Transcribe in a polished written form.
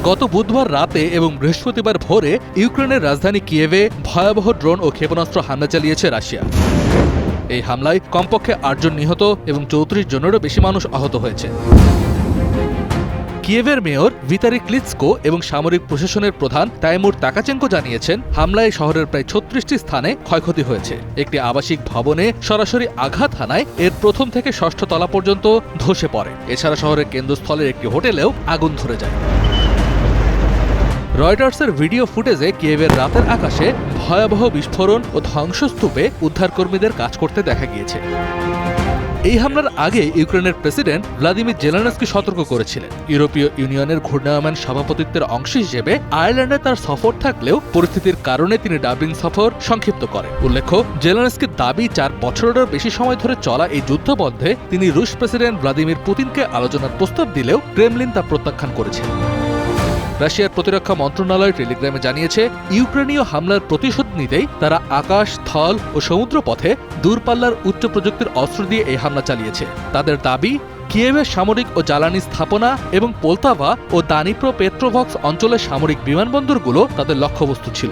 গত বুধবার রাতে এবং বৃহস্পতিবার ভোরে ইউক্রেনের রাজধানী কিয়েভে ভয়াবহ ড্রোন ও ক্ষেপণাস্ত্র হামলা চালিয়েছে রাশিয়া। এই হামলায় কমপক্ষে ৮ জন নিহত এবং ৩৪ জনেরও বেশি মানুষ আহত হয়েছে। কিয়েভের মেয়র ভিতারি ক্লিৎসকো এবং সামরিক প্রশাসনের প্রধান তাইমুর তাকাচেঙ্কো জানিয়েছেন, হামলায় শহরের প্রায় ৩৬টি স্থানে ক্ষয়ক্ষতি হয়েছে। একটি আবাসিক ভবনে সরাসরি আঘাত হানায় এর প্রথম থেকে ৬ষ্ঠ তলা পর্যন্ত ধসে পড়ে। এছাড়া শহরের কেন্দ্রস্থলের একটি হোটেলেও আগুন ধরে যায়। রয়টার্সের ভিডিও ফুটেজে কিয়েভের রাতের আকাশে ভয়াবহ বিস্ফোরণ ও ধ্বংসস্তূপে উদ্ধারকর্মীদের কাজ করতে দেখা গিয়েছে। এই হামলার আগে ইউক্রেনের প্রেসিডেন্ট ভ্লাদিমির জেলেনস্কি সতর্ক করেছিলেন। ইউরোপীয় ইউনিয়নের ঘূর্ণায়মান সভাপতিত্বের অংশ হিসেবে আয়ারল্যান্ডে তার সফর থাকলেও পরিস্থিতির কারণে তিনি ডাবলিন সফর সংক্ষিপ্ত করেন। উল্লেখ্য, জেলেনস্কির দাবি ৪ বছরেরও বেশি সময় ধরে চলা এই যুদ্ধবন্ধে তিনি রুশ প্রেসিডেন্ট ভ্লাদিমির পুতিনকে আলোচনার প্রস্তাব দিলেও ক্রেমলিন তা প্রত্যাখ্যান করেছে। রাশিয়ার প্রতিরক্ষা মন্ত্রণালয় টেলিগ্রামে জানিয়েছে, ইউক্রেনীয় হামলার প্রতিশোধ নিতেই তারা আকাশ, স্থল ও সমুদ্র পথে দূরপাল্লার উচ্চ প্রযুক্তির অস্ত্র দিয়ে এই হামলা চালিয়েছে। তাদের দাবি, কিয়েভের সামরিক ও জ্বালানি স্থাপনা এবং পোলতাভা ও দানিপ্রো পেট্রোভক্স অঞ্চলের সামরিক বিমানবন্দরগুলো তাদের লক্ষ্যবস্তু ছিল।